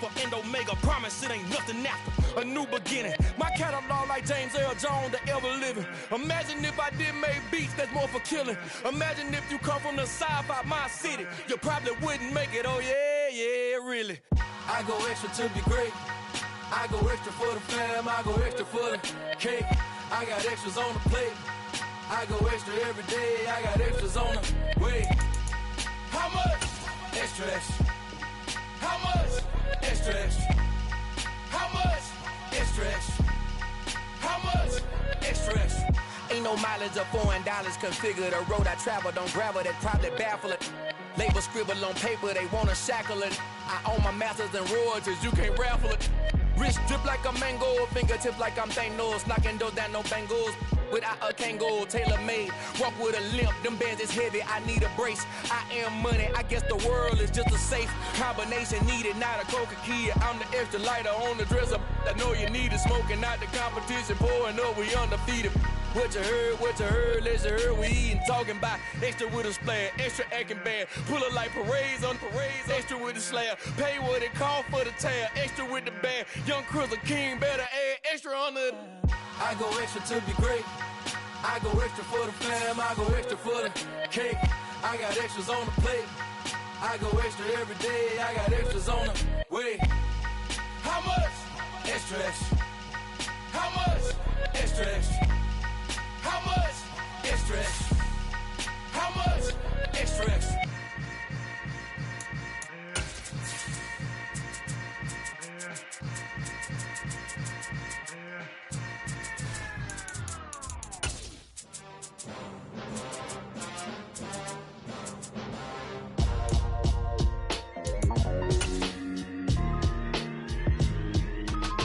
Alpha and Omega, promise it ain't nothing after. A new beginning. My catalog like James Earl Jones, the ever living. Imagine if I did make beats that's more for killing. Imagine if you come from the south out my city. You probably wouldn't make it, oh yeah, really. I go extra to be great. I go extra for the fam, I go extra for the cake. I got extras on the plate. I go extra every day, I got extras on the way. How much? Extra, extra. How much? Extra, extra. How much? Extra, extra. How much? Extra, extra. Ain't no mileage of $4 configure the road I travel. Don't gravel, that probably baffle it. Label scribble on paper, they wanna shackle it. I own my masters and royalties, you can't raffle it. Wrist drip like a mango, fingertips like I'm Thanos, knocking those down, no bangles. Without a Kango, tailor-made, walk with a limp, them bands is heavy, I need a brace. I am money, I guess the world is just a safe combination needed, not a Coca-Cola. I'm the extra lighter on the dresser, I know you need it, smoking out the competition, pouring up, we undefeated. What you heard, let's heard, we eating, talking about extra with a splash, extra acting bad, pull it like parades on parades, extra with the slab, pay what it cost for the tab, extra with the band, young Crizzle King, better add extra on the... I go extra to be great. I go extra for the fam, I go extra for the cake. I got extras on the plate. I go extra every day, I got extras on the way. How much? Extra, extra. How much? Extra, extra. How much? Extra, extra. How much? Extra, extra.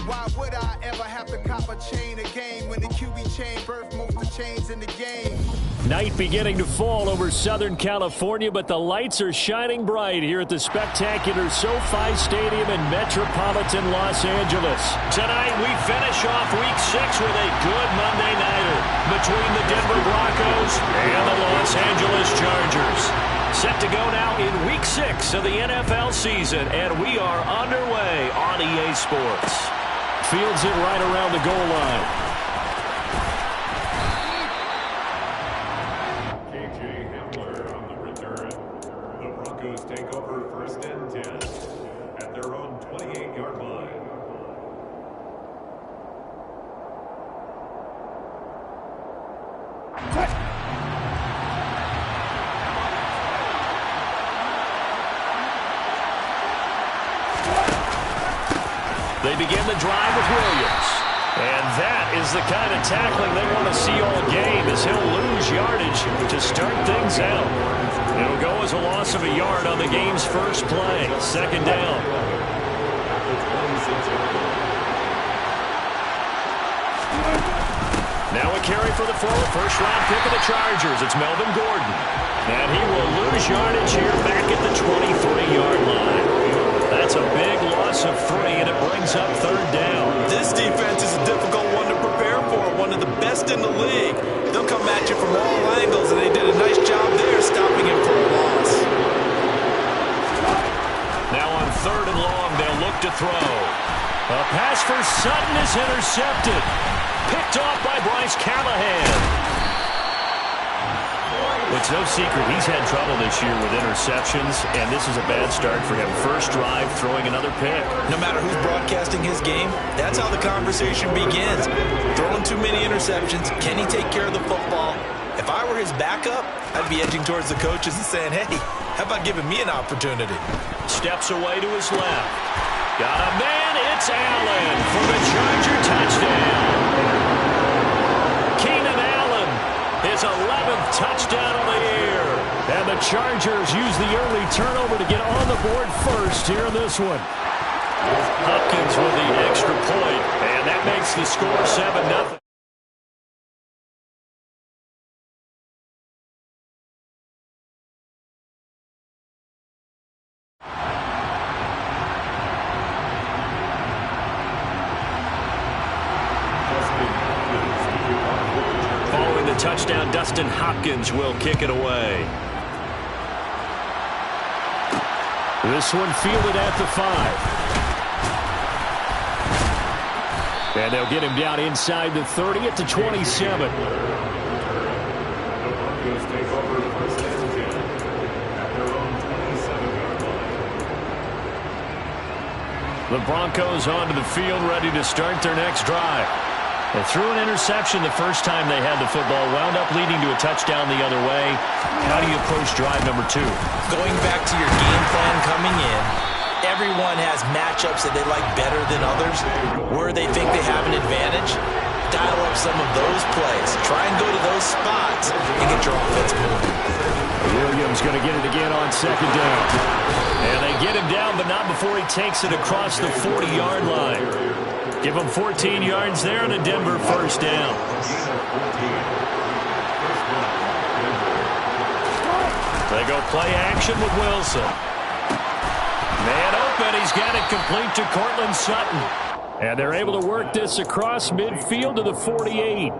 Why would I ever have to cop a chain a game when the QB chain birthed most of the chains in the game? Night beginning to fall over Southern California, but the lights are shining bright here at the spectacular SoFi Stadium in metropolitan Los Angeles. Tonight we finish off Week 6 with a good Monday nighter between the Denver Broncos and the Los Angeles Chargers. Set to go now in Week 6 of the NFL season, and we are underway on EA Sports. Fields it right around the goal line. K.J. Hamler on the return. The Broncos take over 1st and 10 at their own 28-yard line. They begin the drive with Williams. And that is the kind of tackling they want to see all game, as he'll lose yardage to start things out. It'll go as a loss of a yard on the game's first play. 2nd down. Now a carry for the forward. First-round pick of the Chargers. It's Melvin Gordon. And he will lose yardage here back at the 23-yard line. That's a big loss of 3, and it brings up 3rd down. This defense is a difficult one to prepare for, one of the best in the league. They'll come at you from all angles, and they did a nice job there stopping him for a loss. Now on 3rd and long, they'll look to throw. A pass for Sutton is intercepted. Picked off by Bryce Callahan. It's no secret he's had trouble this year with interceptions, and this is a bad start for him. First drive, throwing another pick. No matter who's broadcasting his game, that's how the conversation begins. Throwing too many interceptions, can he take care of the football? If I were his backup, I'd be edging towards the coaches and saying, hey, how about giving me an opportunity? Steps away to his left. Got a man, it's Allen for the Charger touchdown. Keenan Allen, his 11th touchdown of the year. And the Chargers use the early turnover to get on the board first here in this one. Hopkins with the extra point, and that makes the score 7-0. Following the touchdown, Dustin Hopkins will kick it away. This one fielded at the 5. And they'll get him down inside the 30 at the 27. The Broncos onto the field, ready to start their next drive. They threw an interception the first time they had the football, wound up leading to a touchdown the other way. How do you approach drive number 2? Going back to your game plan coming in, everyone has matchups that they like better than others, where they think they have an advantage. Dial up some of those plays. Try and go to those spots and get your offense moving. Williams going to get it again on second down. And they get him down, but not before he takes it across the 40-yard line. Give him 14 yards there and a Denver first down. They go play action with Wilson. Man open, he's got it complete to Cortland Sutton. And they're able to work this across midfield to the 48.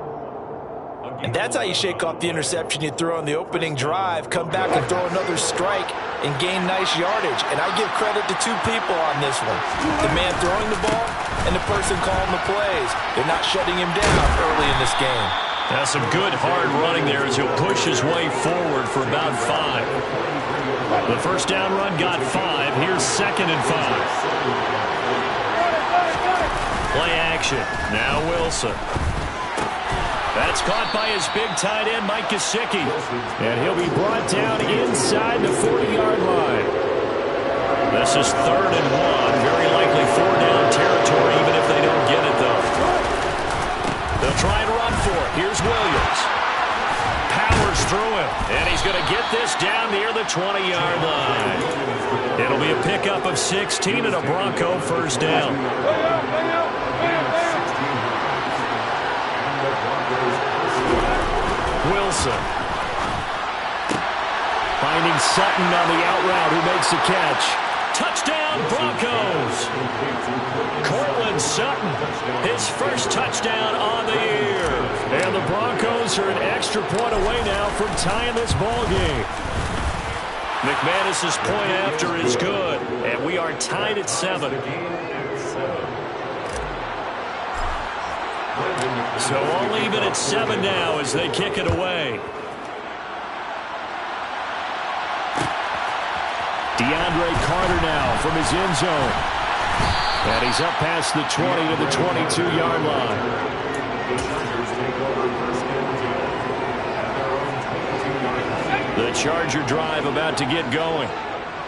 And that's how you shake off the interception you throw on the opening drive, come back and throw another strike and gain nice yardage. And I give credit to two people on this one. The man throwing the ball and the person calling the plays. They're not shutting him down early in this game. That's some good hard running there as he'll push his way forward for about 5. The first down run got 5. Here's 2nd and 5. Play action. Now Wilson. That's caught by his big tight end, Mike Gesicki. And he'll be brought down inside the 40-yard line. This is 3rd and 1. Very likely 4-down territory, even if they don't get it, though. They'll try and run for it. Here's Williams. Powers through him. And he's going to get this down near the 20-yard line. It'll be a pickup of 16 and a Bronco first down. Wilson. Finding Sutton on the out route, who makes the catch. Touchdown, Broncos. Cortland Sutton, his first touchdown on the year. And the Broncos are an extra point away now from tying this ball game. McManus's point after is good, and we are tied at 7. So all even at 7 now as they kick it away. DeAndre Carter now from his end zone. And he's up past the 20 to the 22-yard line. The Charger drive about to get going.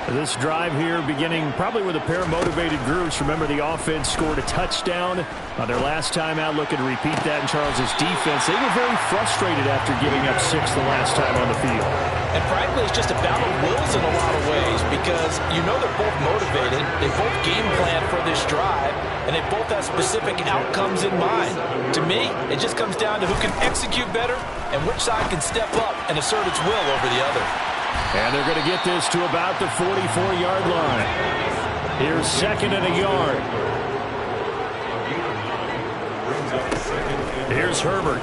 This drive here beginning probably with a pair of motivated groups. Remember, the offense scored a touchdown on their last time out, looking to repeat that in Charles's defense. They were very frustrated after giving up 6 the last time on the field. And frankly, it's just a battle of wills in a lot of ways because you know they're both motivated. They both game plan for this drive, and they both have specific outcomes in mind. To me, it just comes down to who can execute better and which side can step up and assert its will over the other. And they're going to get this to about the 44-yard line. Here's 2nd and a yard. Here's Herbert.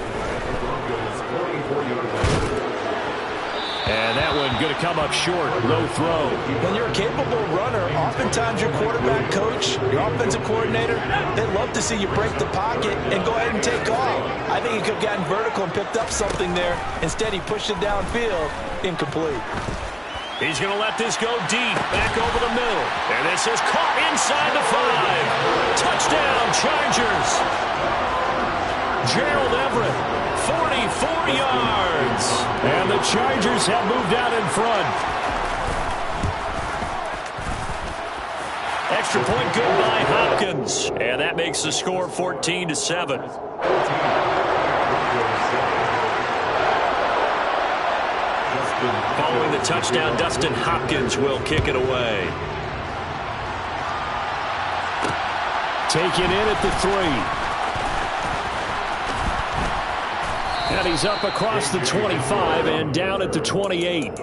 And that one going to come up short. Low throw. When you're a capable runner, oftentimes your quarterback coach, your offensive coordinator, they love to see you break the pocket and go ahead and take off. I think he could have gotten vertical and picked up something there. Instead, he pushed it downfield. Incomplete. He's going to let this go deep, back over the middle. And this is caught inside the 5. Touchdown, Chargers. Gerald Everett, 44 yards. And the Chargers have moved out in front. Extra point good by Hopkins. And that makes the score 14-7. Following the touchdown, Dustin Hopkins will kick it away. Taken in at the 3. And he's up across the 25 and down at the 28.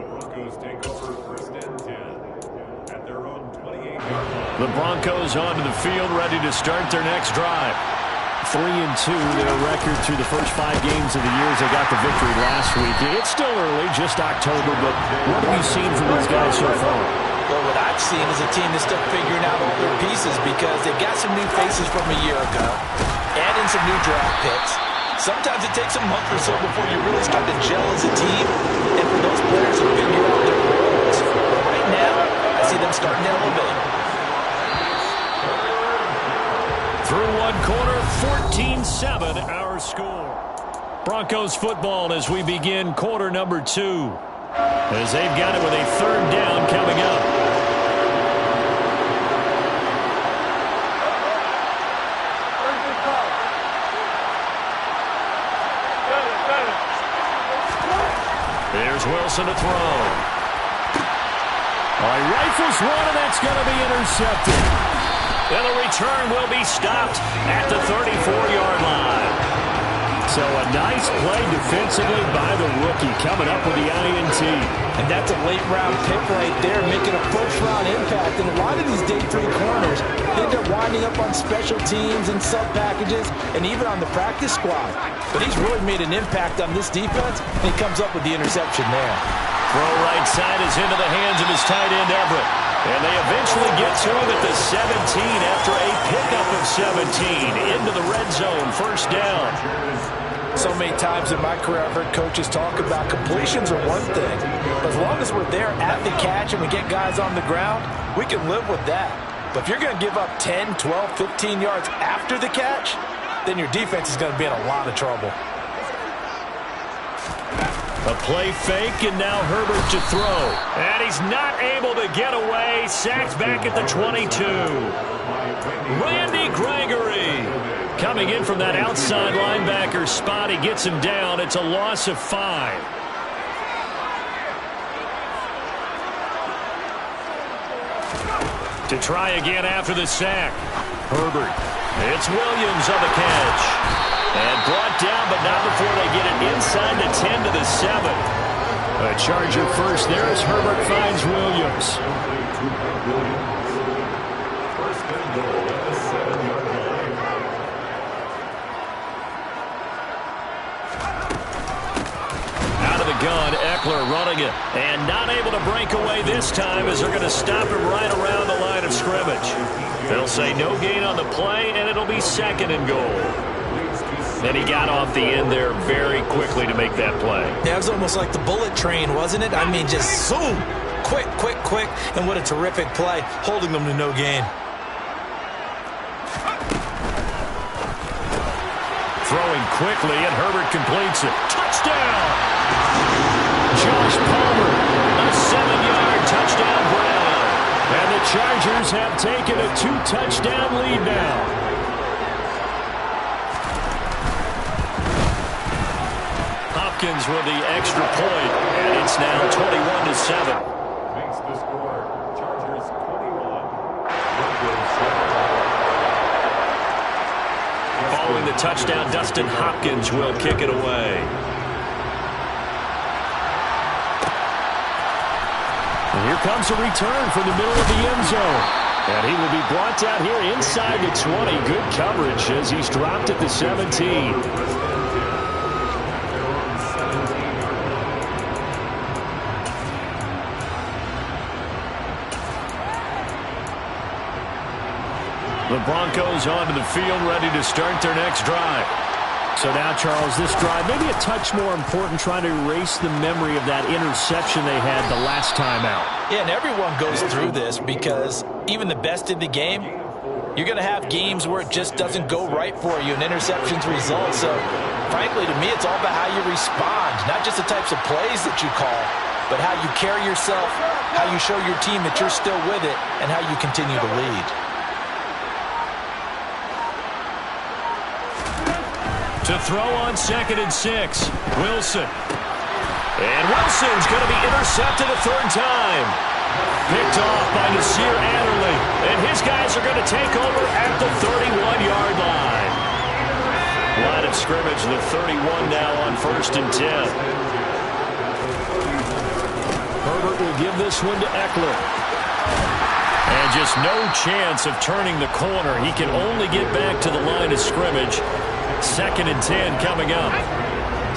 The Broncos onto the field, ready to start their next drive. 3-2, their record through the first 5 games of the year as they got the victory last week. It's still early, just October, but what have you seen from these guys so far? Well, what I've seen is a team that's still figuring out all their pieces because they've got some new faces from a year ago. And add in some new draft picks. Sometimes it takes a month or so before you really start to gel as a team, and for those players to figure out their roles. But right now, I see them starting to elevate. Through one quarter, 14-7 our score. Broncos football as we begin quarter number 2. As they've got it with a third down coming up. There's Wilson to throw. All right, rifles one, and that's going to be intercepted. And the return will be stopped at the 34-yard line. So a nice play defensively by the rookie coming up with the INT. And that's a late-round pick right there, making a first-round impact. And a lot of these day 3 corners end up winding up on special teams and sub-packages and even on the practice squad. But he's really made an impact on this defense, and he comes up with the interception there. Throw right side is into the hands of his tight end, Everett. And they eventually get to him at the 17 after a pickup of 17 into the red zone, first down. So many times in my career, I've heard coaches talk about completions are one thing. But as long as we're there at the catch and we get guys on the ground, we can live with that. But if you're going to give up 10, 12, 15 yards after the catch, then your defense is going to be in a lot of trouble. A play fake, and now Herbert to throw. And he's not able to get away. Sacked back at the 22. Randy Gregory coming in from that outside linebacker spot. He gets him down. It's a loss of 5. To try again after the sack. Herbert. It's Williams on the catch. And brought down, but not before they get it inside the 10 to the 7. A Charger first there as Herbert finds Williams. First and goal at the 7-yard line. Out of the gun, Eckler running it. And not able to break away this time as they're going to stop him right around the line of scrimmage. They'll say no gain on the play, and it'll be second and goal. And he got off the end there very quickly to make that play. Yeah, it was almost like the bullet train, wasn't it? I mean, just zoom. Quick, quick, quick. And what a terrific play, holding them to no gain. Throwing quickly, and Herbert completes it. Touchdown! Josh Palmer, a 7-yard touchdown Brown. And the Chargers have taken a 2-touchdown lead now. Hopkins with the extra point, and it's now 21-7. Makes the score. Chargers 21. Following the touchdown, Dustin Hopkins will kick it away. And here comes a return from the middle of the end zone. And he will be brought down here inside the 20. Good coverage as he's dropped at the 17. The Broncos onto the field, ready to start their next drive. So now, Charles, this drive maybe a touch more important, trying to erase the memory of that interception they had the last time out. Yeah, and everyone goes through this because even the best in the game, you're going to have games where it just doesn't go right for you and interceptions result. So, frankly, to me, it's all about how you respond, not just the types of plays that you call, but how you carry yourself, how you show your team that you're still with it, and how you continue to lead. To throw on 2nd and 6, Wilson. And Wilson's going to be intercepted a third time. Picked off by Nasir Adderley. And his guys are going to take over at the 31-yard line. Line of scrimmage, the 31 now on 1st and 10. Herbert will give this one to Eckler. And just no chance of turning the corner. He can only get back to the line of scrimmage. 2nd and 10 coming up.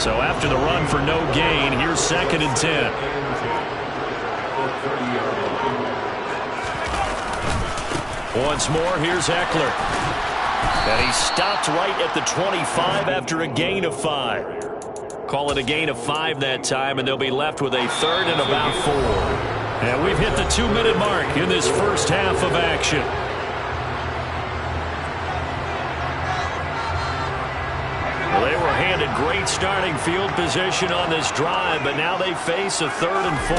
So after the run for no gain, here's 2nd and 10. Once more, here's Eckler. And he stopped right at the 25 after a gain of 5. Call it a gain of 5 that time, and they'll be left with a third and about 4. And we've hit the 2-minute mark in this first half of action. Well, they were handed great starting field position on this drive, but now they face a third and 4.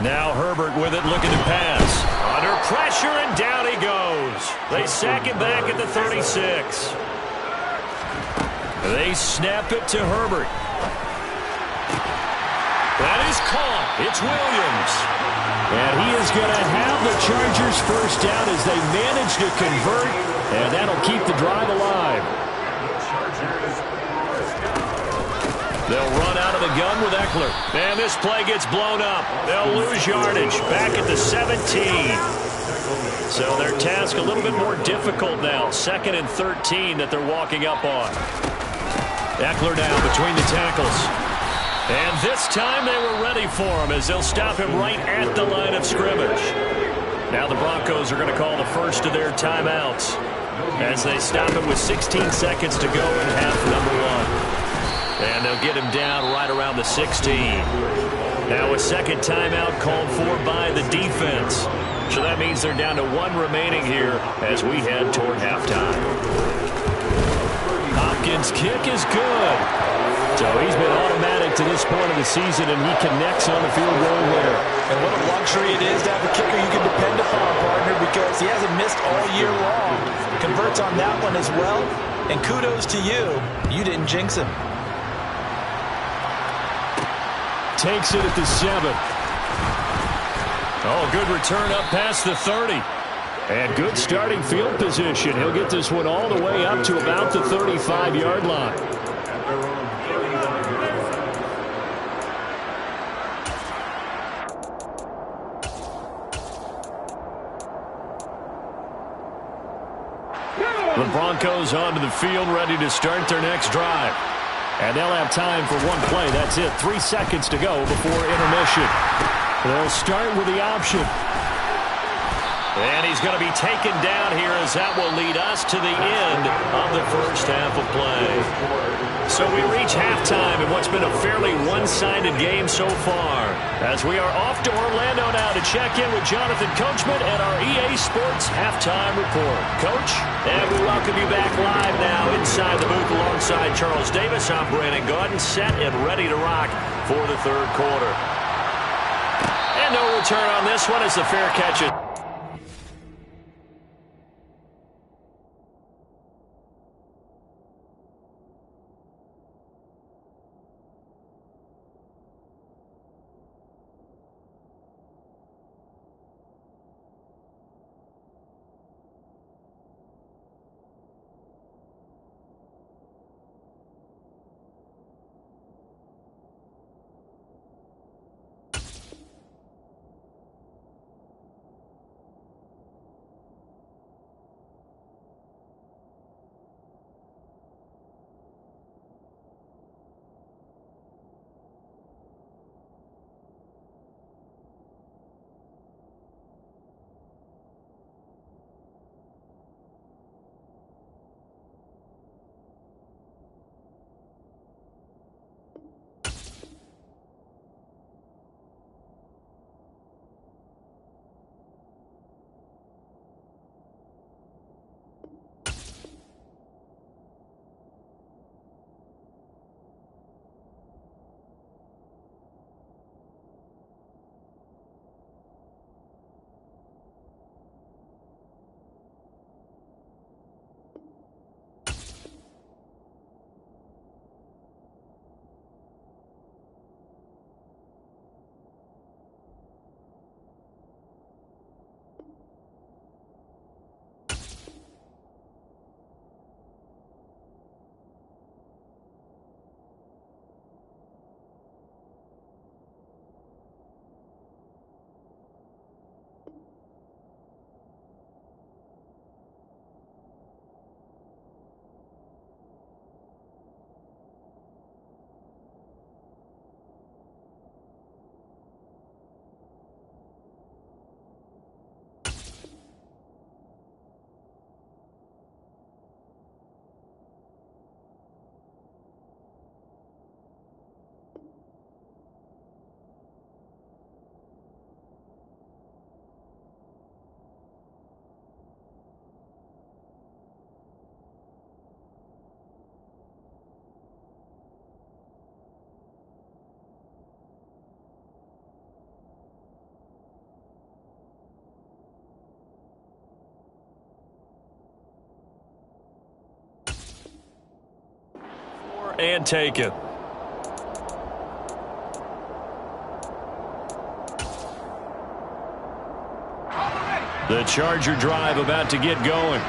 Now Herbert with it, looking to pass. Under pressure, and down he goes. They sack him back at the 36. They snap it to Herbert. That is caught. It's Williams. And he is going to have the Chargers first down as they manage to convert, and that'll keep the drive alive. They'll run out of the gun with Eckler. And this play gets blown up. They'll lose yardage back at the 17. So their task a little bit more difficult now. 2nd and 13 that they're walking up on. Eckler down between the tackles. And this time they were ready for him as they'll stop him right at the line of scrimmage. Now the Broncos are going to call the first of their timeouts as they stop him with 16 seconds to go in half number 1. And they'll get him down right around the 16. Now a second timeout called for by the defense. So that means they're down to 1 remaining here as we head toward halftime. Hopkins' kick is good. So he's been automatic to this point of the season, and he connects on the field goal winner. And what a luxury it is to have a kicker you can depend upon, partner, because he hasn't missed all year long. Converts on that one as well. And kudos to you. You didn't jinx him. Takes it at the 7. Oh, good return up past the 30. And good starting field position. He'll get this one all the way up to about the 35-yard line. The Broncos onto the field, ready to start their next drive. And they'll have time for one play. That's it. 3 seconds to go before intermission. They'll start with the option. And he's going to be taken down here as that will lead us to the end of the first half of play. So we reach halftime in what's been a fairly one-sided game so far. As we are off to Orlando now to check in with Jonathan Coachman and our EA Sports Halftime Report. Coach, and we welcome you back live now inside the booth alongside Charles Davis. I'm Brandon Gaudin, set and ready to rock for the third quarter. And no return on this one as the fair catch it. and taken. The Charger drive about to get going.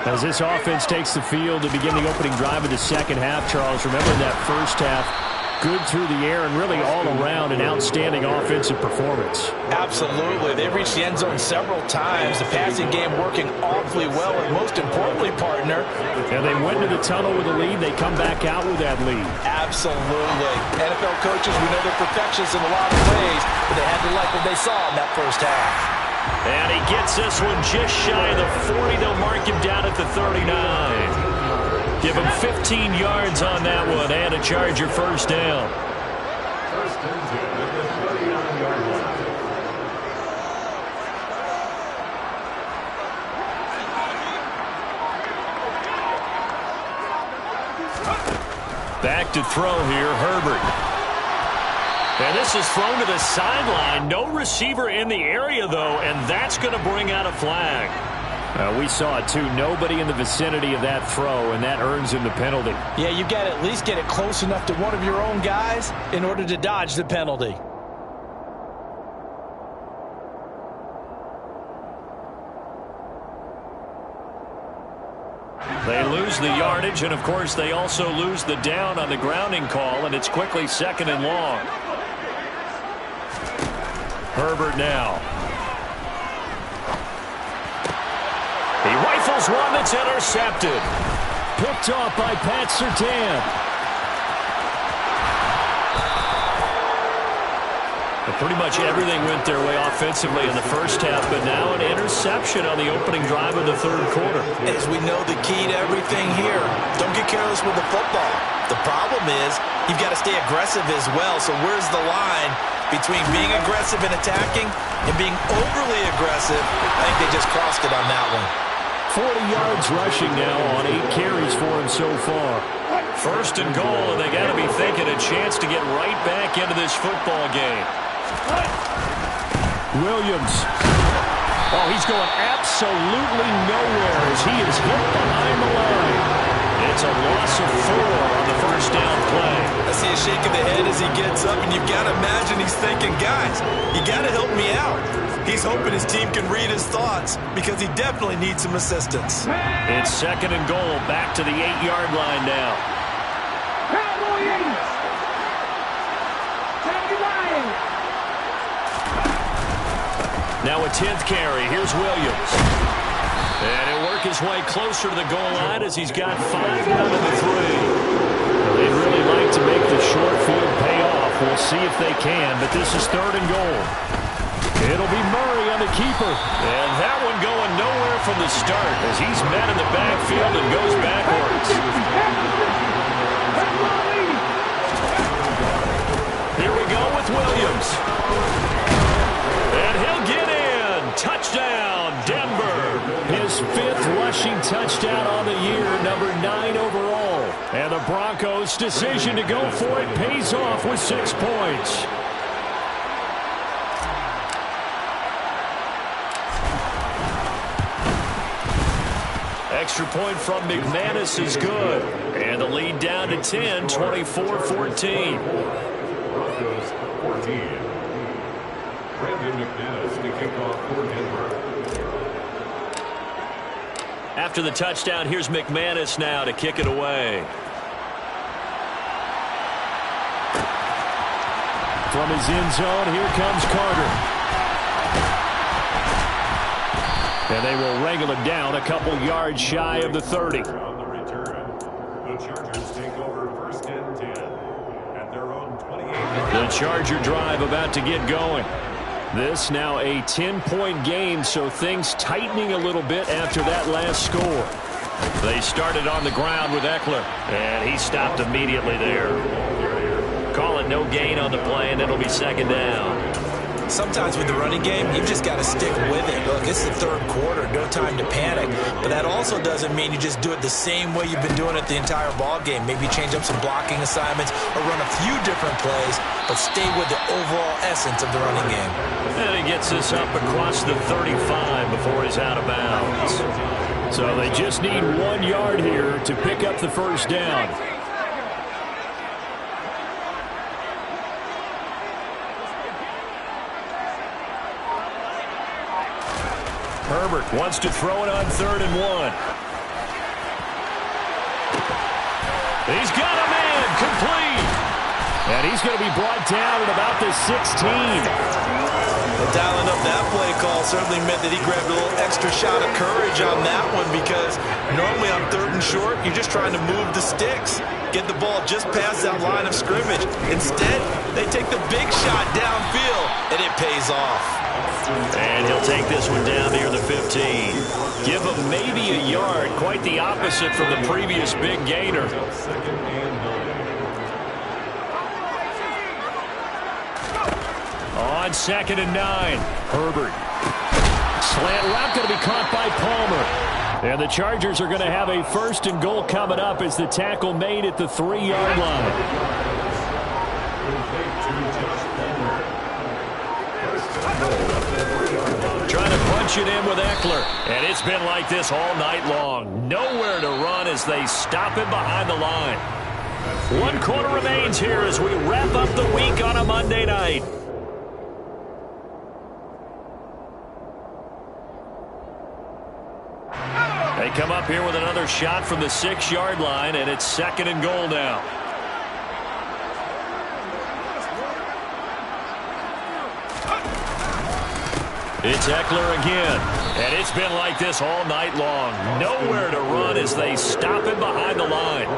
As this offense takes the field to begin the opening drive of the second half, Charles, remember that first half, good through the air and really all around an outstanding offensive performance. Absolutely. They reached the end zone several times. The passing game working awfully well, and most importantly, partner. And they went to the tunnel with a lead. They come back out with that lead. Absolutely. NFL coaches, we know they're perfectionists in a lot of ways, but they had to like what they saw in that first half. And he gets this one just shy of the 40. They'll mark him down at the 39. Give him 15 yards on that one and a Charger first down. First and 10 at the 39-yard line. Back to throw here, Herbert. And this is thrown to the sideline. No receiver in the area, though, and that's going to bring out a flag. We saw it, too. Nobody in the vicinity of that throw, and that earns him the penalty. Yeah, you got to at least get it close enough to one of your own guys in order to dodge the penalty. They lose the yardage, and, of course, they also lose the down on the grounding call, and it's quickly second and long. Herbert now. He rifles one that's intercepted. Picked off by Pat Surtain. Pretty much everything went their way offensively in the first half, but now an interception on the opening drive of the third quarter. As we know, the key to everything here, don't get careless with the football. The problem is you've got to stay aggressive as well. So where's the line between being aggressive and attacking and being overly aggressive? I think they just crossed it on that one. 40 yards rushing now on 8 carries for him so far. First and goal, and they got to be thinking a chance to get right back into this football game. Williams. Oh, he's going absolutely nowhere as he is hit behind the line. It's a loss of 4 on the first down play. I see a shake of the head as he gets up, and you've got to imagine he's thinking, guys, you got to help me out. He's hoping his team can read his thoughts because he definitely needs some assistance. It's second and goal, back to the 8-yard line now. Now a 10th carry. Here's Williams. And he'll work his way closer to the goal line as he's got 5 down to the 3. Well, they'd really like to make the short field pay off. We'll see if they can, but this is third and goal. It'll be Murray on the keeper. And that one going nowhere from the start as he's met in the backfield and goes backwards. Here we go with Williams. And he'll get in. Touchdown, Denver. His 5th rushing touchdown on the year, number 9 overall. And the Broncos' decision to go for it pays off with 6 points. Extra point from McManus is good. And the lead down to 10, 24-14. Broncos 14. Brandon McManus to kick off for Denver. After the touchdown, here's McManus now to kick it away. From his end zone, here comes Carter. And they will wrangle it down a couple yards shy of the 30. On the return, the Chargers take over first and 10 at their own 28. The Charger drive about to get going. This now a 10-point game, so things tightening a little bit after that last score. They started on the ground with Eckler, and he stopped immediately there. Call it no gain on the play, and it'll be second down. Sometimes with the running game, you've just got to stick with it. Look, it's the third quarter, no time to panic. But that also doesn't mean you just do it the same way you've been doing it the entire ball game. Maybe change up some blocking assignments or run a few different plays, but stay with the overall essence of the running game. And he gets this up across the 35 before he's out of bounds. So they just need 1 yard here to pick up the first down. Herbert wants to throw it on 3rd and 1. He's got a man complete. And he's going to be brought down at about the 16. Well, dialing up that play call certainly meant that he grabbed a little extra shot of courage on that one, because normally on 3rd and short, you're just trying to move the sticks, get the ball just past that line of scrimmage. Instead, they take the big shot downfield, and it pays off. And he'll take this one down near the 15. Give him maybe a yard, quite the opposite from the previous big gainer. On 2nd and 9, Herbert. Slant route going to be caught by Palmer. And the Chargers are going to have a 1st and goal coming up as the tackle made at the 3-yard line. Trying to punch it in with Eckler. And it's been like this all night long. Nowhere to run as they stop him behind the line. 1 quarter remains here as we wrap up the week on a Monday night. They come up here with another shot from the 6-yard line, and it's 2nd and goal now. It's Eckler again, and it's been like this all night long. Nowhere to run as they stop him behind the line.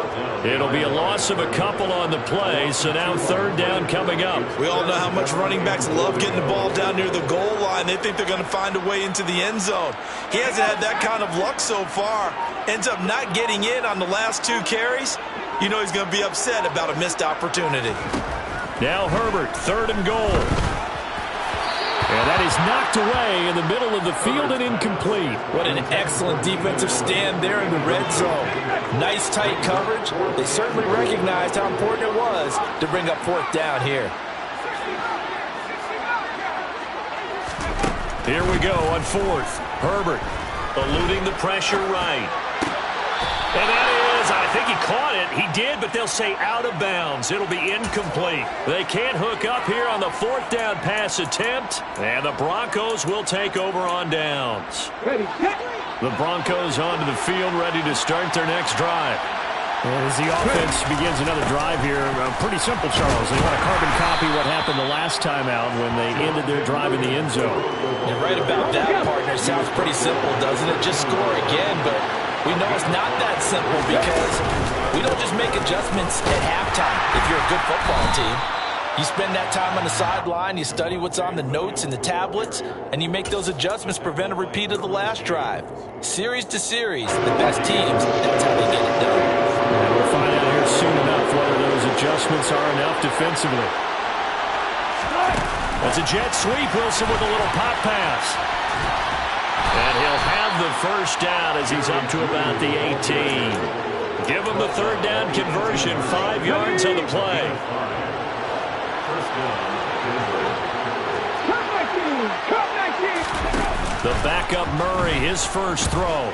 It'll be a loss of a couple on the play, so now 3rd down coming up. We all know how much running backs love getting the ball down near the goal line. They think they're going to find a way into the end zone. He hasn't had that kind of luck so far. Ends up not getting in on the last 2 carries. You know he's going to be upset about a missed opportunity. Now Herbert, 3rd and goal. And that is knocked away in the middle of the field and incomplete. What an excellent defensive stand there in the red zone. Nice tight coverage. They certainly recognized how important it was to bring up 4th down here. Here we go on 4th. Herbert eluding the pressure right. And that is, I think he caught it. He did, but they'll say out of bounds. It'll be incomplete. They can't hook up here on the 4th down pass attempt. And the Broncos will take over on downs. The Broncos onto the field, ready to start their next drive. As the offense begins another drive here, pretty simple, Charles. They want to carbon copy what happened the last time out when they ended their drive in the end zone. You're right about that, partner. Sounds pretty simple, doesn't it? Just score again, but we know it's not that simple because we don't just make adjustments at halftime if you're a good football team. You spend that time on the sideline, you study what's on the notes and the tablets, and you make those adjustments to prevent a repeat of the last drive. Series to series, the best teams, that's how they get it done. And we'll find out here soon enough whether those adjustments are enough defensively. That's a jet sweep. Wilson with a little pop pass. And he'll have the 1st down as he's up to about the 18. Give him the 3rd down conversion, 5 yards on the play. The backup Murray, his first throw.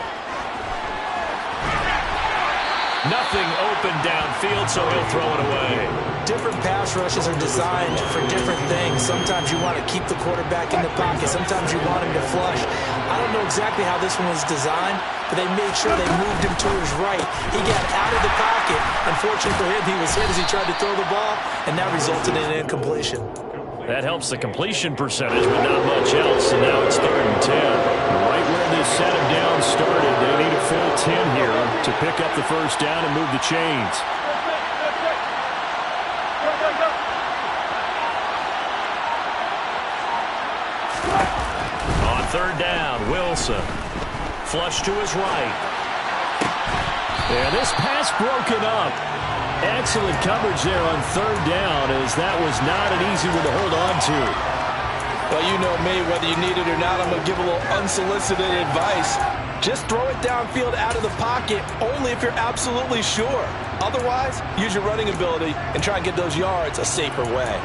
Nothing open downfield, so he'll throw it away. Different pass rushes are designed for different things. Sometimes you want to keep the quarterback in the pocket. Sometimes you want him to flush. I don't know exactly how this one was designed, but they made sure they moved him to his right. He got out of the pocket. Unfortunately for him, he was hit as he tried to throw the ball, and that resulted in an incompletion. That helps the completion percentage, but not much else, and now it's 3rd and 10. Right where this set him down started, they need a full 10 here to pick up the 1st down and move the chains. On 3rd down, Wilson. Flush to his right. And this pass broken up. Excellent coverage there on 3rd down, as that was not an easy one to hold on to. Well, you know me, whether you need it or not, I'm going to give a little unsolicited advice. Just throw it downfield out of the pocket, only if you're absolutely sure. Otherwise, use your running ability and try and get those yards a safer way.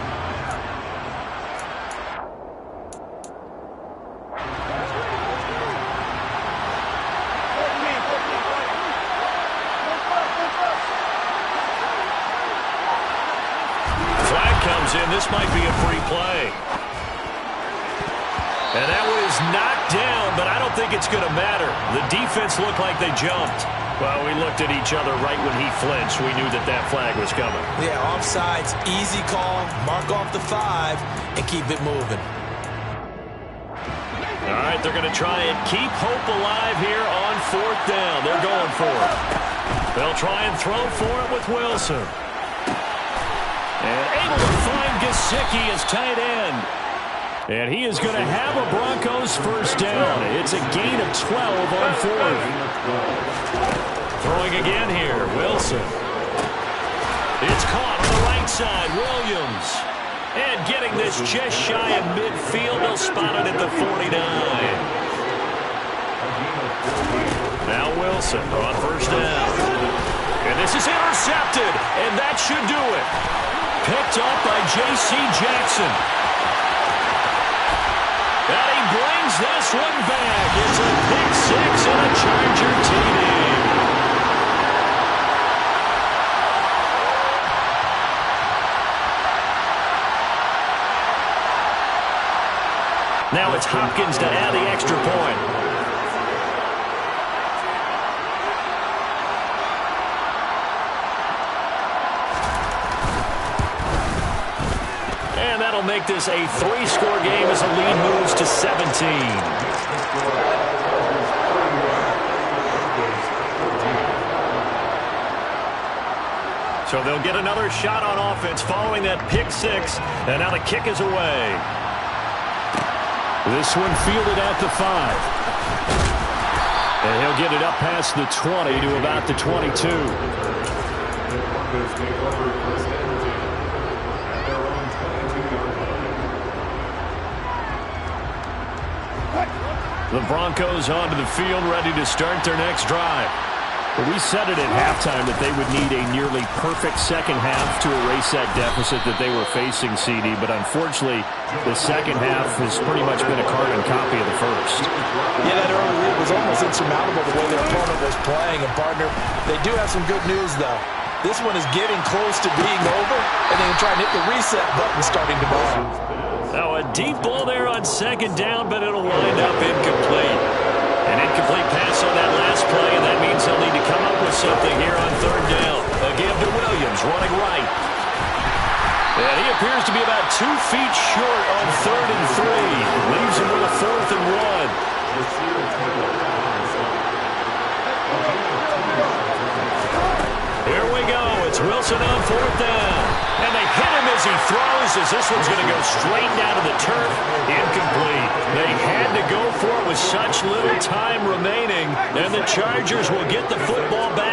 In. This might be a free play. And that was knocked down, but I don't think it's going to matter. The defense looked like they jumped. Well, we looked at each other right when he flinched. We knew that that flag was coming. Yeah, offsides, easy call, mark off the 5, and keep it moving. All right, they're going to try and keep hope alive here on 4th down. They're going for it. They'll try and throw for it with Wilson. And able to find Gesicki as tight end. And he is going to have a Broncos first down. It's a gain of 12 on 4th. Throwing again here, Wilson. It's caught on the right side, Williams. And getting this just shy of midfield, they'll spot it at the 49. Now Wilson on first down. And this is intercepted, and that should do it. Picked up by J.C. Jackson. And he brings this one back. It's a pick 6 and a Charger TD. Now it's Hopkins to add the extra point. And that'll make this a 3-score game as the lead moves to 17. So they'll get another shot on offense following that pick 6. And now the kick is away. This one fielded at the 5. And he'll get it up past the 20 to about the 22. The Broncos onto the field, ready to start their next drive. But we said it at halftime that they would need a nearly perfect second half to erase that deficit that they were facing, CD. But unfortunately, the second half has pretty much been a carbon copy of the first. Yeah, that early lead was almost insurmountable the way their opponent was playing. And, partner, they do have some good news, though. This one is getting close to being over, and they can try and hit the reset button starting tomorrow. Now a deep ball there on second down, but it'll wind up incomplete. An incomplete pass on that last play, and that means they'll need to come up with something here on 3rd down. A give to Williams, running right. And he appears to be about 2 feet short on 3rd and 3. Leaves him with a 4th and 1. Here we go. It's Wilson on 4th down. And they hit him as he throws, as this one's going to go straight down to the turf. Incomplete. They had to go for it with such little time remaining. And the Chargers will get the football back